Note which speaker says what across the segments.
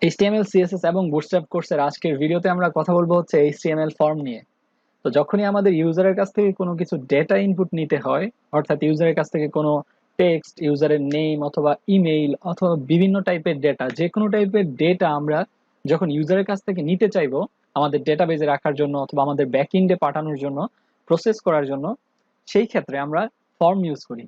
Speaker 1: HTML, CSS এবং Bootstrap কোর্সের আজকের ভিডিওতে আমরা কথা বলবো হচ্ছে HTML ফর্ম নিয়ে। তো যখনই আমাদের ইউজারের কাছ থেকে কোনো কিছু ডেটা ইনপুট নিতে হয়, অর্থাৎ ইউজারের কাছ থেকে কোনো টেক্সট, ইউজারের নেম অথবা ইমেইল অথবা বিভিন্ন টাইপের ডেটা, যে কোনো টাইপের ডেটা আমরা যখন ইউজারের কাছ থেকে নিতে চাইবো আমাদের ডেটাবেজে রাখার জন্য অথবা আমাদের ব্যাকএন্ডে পাঠানোর জন্য, প্রসেস করার জন্য, সেই ক্ষেত্রে আমরা ফর্ম ইউজ করি।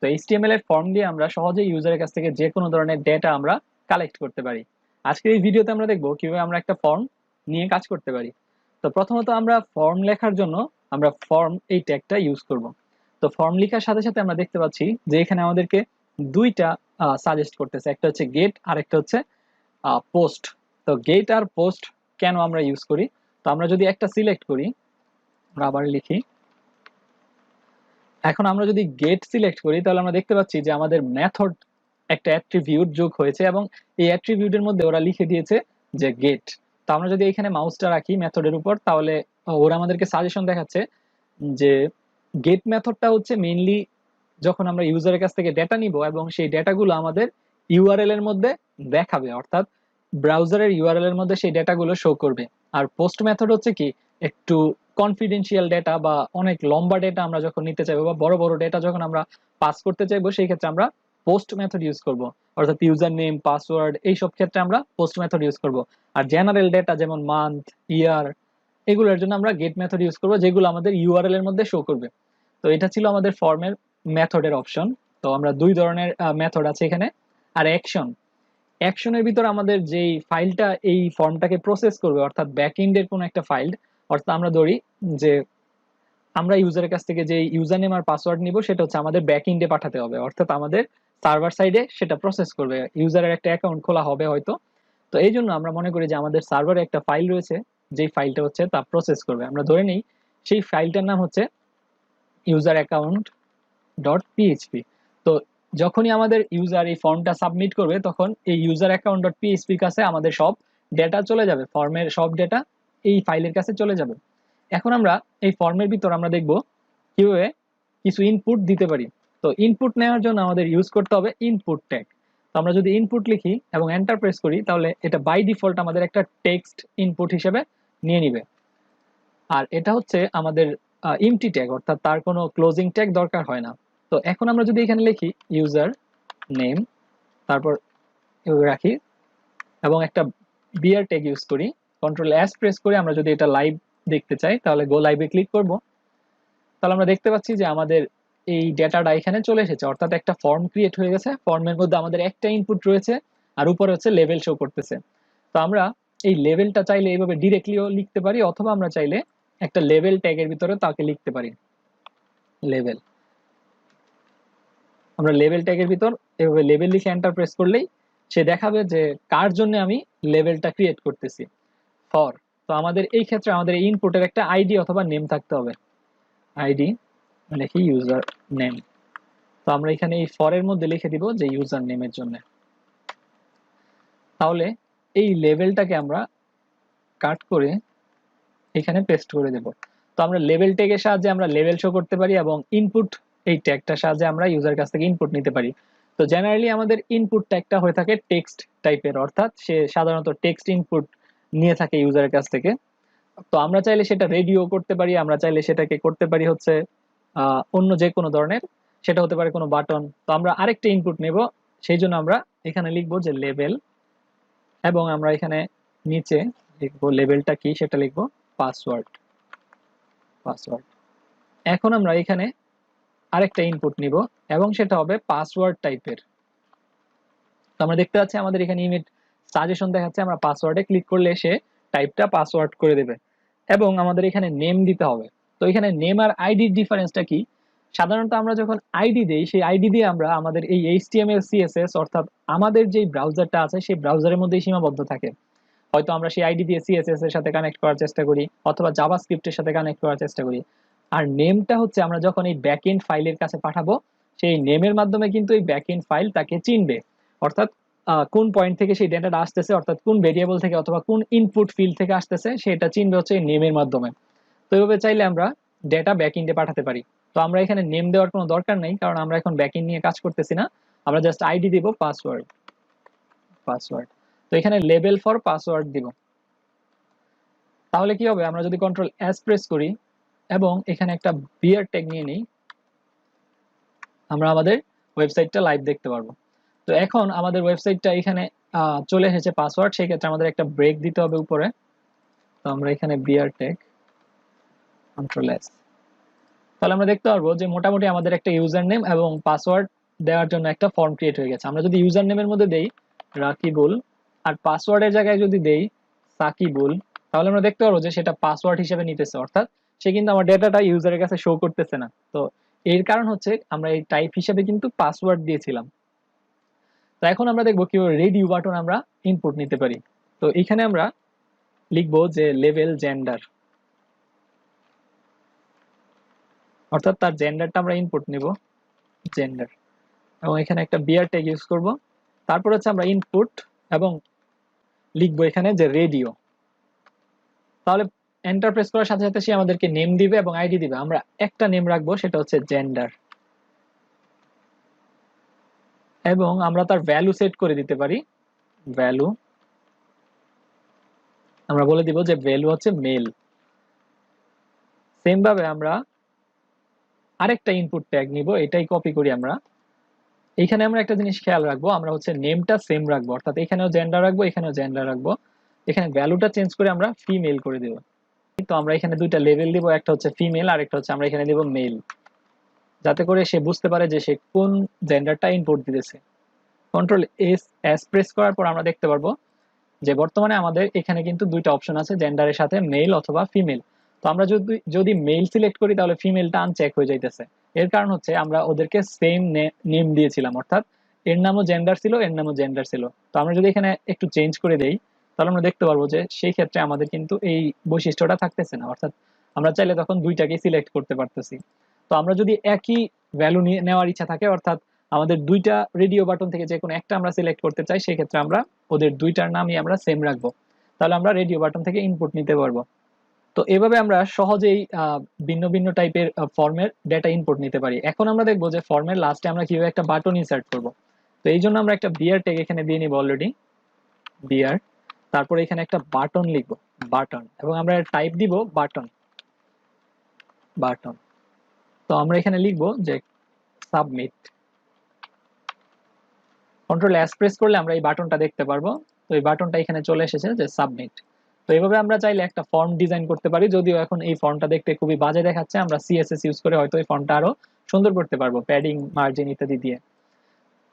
Speaker 1: তো HTML এর ফর্ম দিয়ে আমরা সহজেই ইউজারের কাছ থেকে যে কোনো ধরনের ডেটা আমরা কালেক্ট করতে পারি। আজকের এই ভিডিওতে আমরা দেখবো কিভাবে আমরা একটা ফর্ম নিয়ে কাজ করতে পারি। তো প্রথমত আমরা ফর্ম লেখার জন্য আমরা ফর্ম এই ট্যাগটা ইউজ করব। তো ফর্ম লেখার সাথে সাথে আমরা দেখতে পাচ্ছি যে এখানে আমাদেরকে দুইটা সাজেস্ট করতেছে, একটা হচ্ছে গেট আর একটা হচ্ছে পোস্ট। তো গেট আর পোস্ট কেন আমরা ইউজ করি? তো আমরা যদি একটা সিলেক্ট করি, আমরা আবার লিখি, এখন আমরা যদি গেট সিলেক্ট করি তাহলে আমরা দেখতে পাচ্ছি যে আমাদের মেথড একটা অ্যাট্রিবিউট যোগ হয়েছে এবং এই অ্যাট্রিবিউটের মধ্যে ওরা লিখে দিয়েছে যে গেট। তো আমরা যদি এখানে মাউসটা রাখি মেথডের উপর, তাহলে ওরা আমাদেরকে সাজেশন দেখাচ্ছে যে গেট মেথডটা হচ্ছে মেইনলি যখন আমরা ইউজারের কাছ থেকে ডেটা নিব এবং সেই ডেটাগুলো আমাদের ইউআরএল এর মধ্যে দেখাবে, অর্থাৎ ব্রাউজারের ইউআরএল এর মধ্যে সেই ডেটাগুলো শো করবে। আর পোস্ট মেথড হচ্ছে কি, একটু কনফিডেন্সিয়াল ডেটা বা অনেক লম্বা ডেটা আমরা যখন নিতে চাইবো বা বড় বড় ডেটা যখন আমরা পাস করতে চাইবো, সেই ক্ষেত্রে আমরা পোস্ট মেথড ইউজ করব। অর্থাৎ ইউজার নেম, পাসওয়ার্ড, এইসব ক্ষেত্রে আমরা পোস্ট মেথড ইউজ করব। আর জেনারেল ডেটা যেমন মান্থ, ইয়ার, এগুলোর জন্য আমরা গেট মেথড ইউজ করব, যেগুলো আমাদের ইউআরএল এর মধ্যে শো করবে। তো এটা ছিল আমাদের ফর্মের মেথডের অপশন। তো আমরা দুই ধরনের মেথড আছে এখানে। আর অ্যাকশন, অ্যাকশনের ভিতর আমাদের যেই ফাইলটা এই ফর্মটাকে প্রসেস করবে, অর্থাৎ ব্যাকএন্ডের কোনো একটা ফাইল, অর্থাৎ আমরা ধরি যে আমরা ইউজারের কাছ থেকে যে ইউজার নেম আর পাসওয়ার্ড নিব সেটা হচ্ছে আমাদের ব্যাকএন্ডে পাঠাতে হবে, অর্থাৎ আমাদের সার্ভার সাইডে সেটা প্রসেস করবে, ইউজারের একটা অ্যাকাউন্ট খোলা হবে হয়তো। তো এই জন্য আমরা মনে করি যে আমাদের সার্ভারে একটা ফাইল রয়েছে, যেই ফাইলটা হচ্ছে তা প্রসেস করবে। আমরা ধরে নিই সেই ফাইলটার নাম হচ্ছে ইউজার অ্যাকাউন্ট ডট পিএইচপি। তো যখনই আমাদের ইউজার এই ফর্মটা সাবমিট করবে তখন এই ইউজার অ্যাকাউন্ট ডট পিএইচপির কাছে আমাদের সব ডেটা চলে যাবে, ফর্মের সব ডেটা এই ফাইলের কাছে চলে যাবে। এখন আমরা এই ফর্মের ভিতর আমরা দেখব কিভাবে কিছু ইনপুট দিতে পারি। তো ইনপুট নেওয়ার জন্য আমাদের ইউজ করতে হবে ইনপুট ট্যাগ। তো আমরা যদি ইনপুট লিখি এবং এন্টার প্রেস করি তাহলে এটা বাই ডিফল্ট আমাদের একটা টেক্সট ইনপুট হিসেবে নিয়ে নিবে। আর এটা হচ্ছে আমাদের এমটি ট্যাগ, অর্থাৎ তার কোনো ক্লোজিং ট্যাগ দরকার হয় না। তো এখন আমরা যদি এখানে লিখি ইউজার নেম, তারপর রাখি এবং একটা বিআর ট্যাগ ইউজ করি, কন্ট্রোল এস প্রেস করে আমরা যদি এটা লাইভ দেখতে চাই তাহলে গো লাইভে ক্লিক করব। তাহলে আমরা দেখতে পাচ্ছি যে আমাদের এই ডেটাটা এখানে চলে এসেছে, অর্থাৎ একটা ফর্ম ক্রিয়েট হয়ে গেছে। ফর্মের মধ্যে আমাদের একটা ইনপুট রয়েছে আর উপরে হচ্ছে লেভেল শো করতেছে। তো আমরা এই লেভেলটা চাইলে এইভাবে ডিরেক্টলিও লিখতে পারি, অথবা আমরা চাইলে একটা লেভেল ট্যাগের ভিতরে তাকে লিখতে পারি লেভেল। আমরা লেভেল ট্যাগের ভিতর এভাবে লেভেল লিখে এন্টার প্রেস করলেই সে দেখাবে যে কার জন্য আমি লেভেলটা ক্রিয়েট করতেছি, ফর। তো আমাদের এই ক্ষেত্রে আমাদের ইনপুটের একটা আইডি অথবা নেম থাকতে হবে। আইডি লিখি ইউজার নেম। তো আমরা এখানে এই ফরের মধ্যে লিখে দিব যে ইউজার নেমের জন্য। তাহলে এই লেভেলটাকে আমরা কাট করে এখানে পেস্ট করে দেব। তো আমরা লেভেল ট্যাগের সাহায্যে আমরা লেভেল শো করতে পারি এবং ইনপুট এই ট্যাগটার সাহায্যে আমরা ইউজার কাছ থেকে ইনপুট নিতে পারি। তো জেনারেলি আমাদের ইনপুট ট্যাগটা হয়ে থাকে টেক্সট টাইপের, অর্থাৎ সে সাধারণত টেক্সট ইনপুট নিয়ে থাকে ইউজারের কাছ থেকে। তো আমরা চাইলে সেটা রেডিও করতে পারি, আমরা চাইলে সেটাকে করতে পারি হচ্ছে অন্য যে কোনো ধরনের, সেটা হতে পারে কোনো বাটন। তো আমরা আরেকটা ইনপুট নেব, সেই জন্য আমরা এখানে লিখবো যে লেভেল এবং আমরা এখানে নিচে লিখবো লেভেলটা কি সেটা লিখবো পাসওয়ার্ড। পাসওয়ার্ড। এখন আমরা এখানে আরেকটা ইনপুট নিব এবং সেটা হবে পাসওয়ার্ড টাইপের। তো আমরা দেখতে পাচ্ছি আমাদের এখানে ইমেজ সাজেশন দেখাচ্ছে, আমরা পাসওয়ার্ডে ক্লিক করলে সে টাইপটা পাসওয়ার্ড করে দেবে এবং আমাদের এখানে নেম দিতে হবে। তো এখানে নেম আর আইডির ডিফারেন্সটা কি? সাধারণত আমরা যখন আইডি দেই সেই আইডি দিয়ে আমরা আমাদের এই এইচটিএমএল সিএসএস, অর্থাৎ আমাদের যেই ব্রাউজারটা আছে সেই ব্রাউজারের মধ্যেই সীমাবদ্ধ থাকে। হয়তো আমরা সেই আইডি দিয়ে সিএসএস এর সাথে কানেক্ট করার চেষ্টা করি অথবা জাভাস্ক্রিপ্টের সাথে কানেক্ট করার চেষ্টা করি। আর নেমটা হচ্ছে আমরা যখন এই ব্যাকএন্ড ফাইলের কাছে পাঠাবো সেই নেমের মাধ্যমে কিন্তু এই ব্যাকএন্ড ফাইল তাকে চিনবে, অর্থাৎ কোন পয়েন্ট থেকে সেই ডেটাটা আসতেছে, অর্থাৎ কোন ভেরিয়েবল থেকে অথবা কোন ইনপুট ফিল্ড থেকে আসতেছে সেটা চিনবে হচ্ছে এই নেমের মাধ্যমে। তো এইভাবে চাইলে আমরা ডেটা ব্যাকএন্ডে পাঠাতে পারি। তো আমরা এখানে নেম দেওয়ার কোনো দরকার নেই, কারণ আমরা এখন ব্যাকএন্ড নিয়ে কাজ করতেছি না। আমরা জাস্ট আইডি দিব পাসওয়ার্ড। পাসওয়ার্ড। তো এখানে লেবেল ফর পাসওয়ার্ড দিব। তাহলে কি হবে, আমরা যদি কন্ট্রোল এস প্রেস করি এবং এখানে একটা বিয়ার ট্যাগ নিয়ে নিই, আমরা আমাদের ওয়েবসাইটটা লাইভ দেখতে পারবো। তো এখন আমাদের ওয়েবসাইটটা এখানে চলে এসেছে পাসওয়ার্ড, সেই ক্ষেত্রে আমাদের একটা ব্রেক দিতে হবে উপরে। তো আমরা এখানে বিয়ার ট্যাগ কন্ট্রোল এস, তাহলে আমরা দেখতে পারবো যে মোটামুটি আমাদের একটা ইউজার নেম এবং পাসওয়ার্ড দেওয়ার জন্য একটা ফর্ম ক্রিয়েট হয়ে গেছে। আমরা যদি ইউজার নেমের মধ্যে দেই রাকিবুল আর পাসওয়ার্ডের জায়গায় যদি দেই সাকিবুল, তাহলে আমরা দেখতে পারবো যে সেটা পাসওয়ার্ড হিসেবে নিতেছে, অর্থাৎ সে কিন্তু আমার ডেটাটা ইউজারের কাছে শো করতেছে না। তো এর কারণ হচ্ছে আমরা এই টাইপ হিসেবে কিন্তু পাসওয়ার্ড দিয়েছিলাম। তো এখন আমরা দেখবো কিভাবে রেডিও বাটন আমরা ইনপুট নিতে পারি। তো এখানে আমরা লিখবো যে লেভেল জেন্ডার, অর্থাৎ তার জেন্ডারটা আমরা ইনপুট নিব, জেন্ডার, এবং এখানে একটা বিয়ার ট্যাগ ইউজ করব। তারপর হচ্ছে আমরা ইনপুট এবং লিখবো এখানে যে রেডিও। তাহলে এন্টার প্রেস করার সাথে সাথে সে আমাদেরকে নেম দিবে এবং আইডি দিবে। আমরা একটা নেম রাখবো, সেটা হচ্ছে জেন্ডার, এবং আমরা তার ভ্যালু সেট করে দিতে পারি। ভ্যালু আমরা বলে দিব যে ভ্যালু হচ্ছে মেল। সেম ভাবে আমরা আরেকটা ইনপুট ট্যাগ নিব, এটাই কপি করি আমরা। এইখানে আমরা একটা জিনিস খেয়াল রাখবো, আমরা হচ্ছে নেমটা সেম রাখবো, অর্থাৎ এখানেও জেন্ডার রাখবো, এখানেও জেন্ডার রাখবো। এখানে ভ্যালুটা চেঞ্জ করে আমরা ফিমেল করে দেব। তো আমরা এখানে দুইটা লেভেল দিব, একটা হচ্ছে ফিমেল আর একটা হচ্ছে আমরা এখানে দিব মেল, যাতে করে সে বুঝতে পারে যে সে কোন জেন্ডারটা ইনপুট দিতেছে। কন্ট্রোল এস প্রেস করার পর আমরা দেখতে পারবো যে বর্তমানে আমাদের এখানে কিন্তু দুইটা অপশন আছে, জেন্ডারের সাথে মেল অথবা ফিমেল। তো আমরা যদি মেল সিলেক্ট করি তাহলে ফিমেলটা আনচেক হয়ে যাইতেছে। এর কারণ হচ্ছে আমরা ওদেরকে সেম নেম দিয়েছিলাম, অর্থাৎ এর নামও জেন্ডার ছিল, এর নামও জেন্ডার ছিল। তো আমরা যদি এখানে একটু চেঞ্জ করে দেই তাহলে আমরা দেখতে পারবো যে সেই ক্ষেত্রে আমাদের কিন্তু এই বৈশিষ্ট্যটা থাকতেছে না, অর্থাৎ আমরা চাইলে তখন দুইটাকে সিলেক্ট করতে পারতেছি। তো আমরা যদি একই ভ্যালু নিয়ে নেওয়ার ইচ্ছা থাকে, অর্থাৎ আমাদের দুইটা রেডিও বাটন থেকে যে কোনো একটা আমরা সিলেক্ট করতে চাই, সেই ক্ষেত্রে আমরা ওদের দুইটার নামই আমরা সেম রাখবো, তাহলে আমরা রেডিও বাটন থেকে ইনপুট নিতে পারবো। তো এভাবে আমরা সহজেই ভিন্ন ভিন্ন টাইপের ফর্মের ডেটা ইনপুট নিতে পারি। এখন আমরা দেখবো যে ফর্মের লাস্টে আমরা কিভাবে একটা বাটন ইনসার্ট করব। তো এই জন্য আমরা একটা বিয়ার ট্যাগ এখানে দিয়ে নিব অলরেডি, বিয়ার, তারপর এখানে একটা বাটন লিখবো, বাটন, এবং আমরা টাইপ দিব বাটন, বাটন। তো আমরা এখানে লিখবো যে সাবমিট। কন্ট্রোল এস প্রেস করলে আমরা এই বাটনটা দেখতে পারবো। তো এই বাটনটা এখানে চলে এসেছে যে সাবমিট। তো এইভাবে আমরা চাইলে একটা ফর্ম ডিজাইন করতে পারি, যদিও এখন এই ফর্মটা দেখতে খুবই বাজে দেখাচ্ছে, আমরা সিএসএস ইউজ করে হয়তো এই ফর্মটা আরো সুন্দর করতে পারবো, প্যাডিং, মার্জিন ইত্যাদি দিয়ে।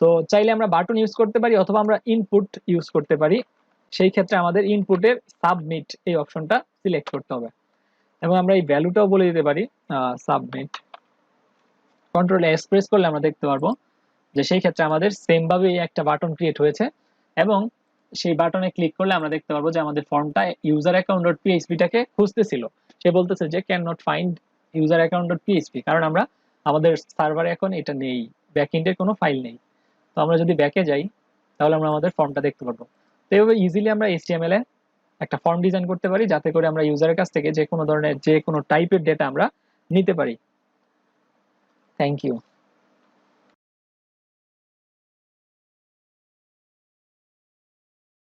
Speaker 1: তো চাইলে আমরা বাটন ইউজ করতে পারি অথবা আমরা ইনপুট ইউজ করতে পারি। সেই ক্ষেত্রে আমাদের ইনপুটের সাবমিট এই অপশনটা সিলেক্ট করতে হবে, এবং আমরা এই ভ্যালুটাও বলে দিতে পারি সাবমিট। কন্ট্রোল এস প্রেস করলে আমরা দেখতে পারবো যে সেই ক্ষেত্রে আমাদের সেম ভাবে একটা বাটন ক্রিয়েট হয়েছে, এবং সেই বাটনে ক্লিক করলে আমরা দেখতে পারবো যে আমাদের ফর্মটা ইউজার অ্যাকাউন্ট ডট পিএইচপিটাকে খুঁজতেছিল, সে বলতেছে যে can not find user account dot PHP, কারণ আমরা আমাদের সার্ভারে এখন এটা নেই, ব্যাকএন্ডের কোনো ফাইল নেই। তো আমরা যদি ব্যাকে যাই তাহলে আমরা আমাদের ফর্মটা দেখতে পারবো। তো এইভাবে ইজিলি আমরা এইচটিএমএল এ একটা ফর্ম ডিজাইন করতে পারি, যাতে করে আমরা ইউজারের কাছ থেকে যে কোনো ধরনের যে কোনো টাইপের ডেটা আমরা নিতে পারি। Thank you.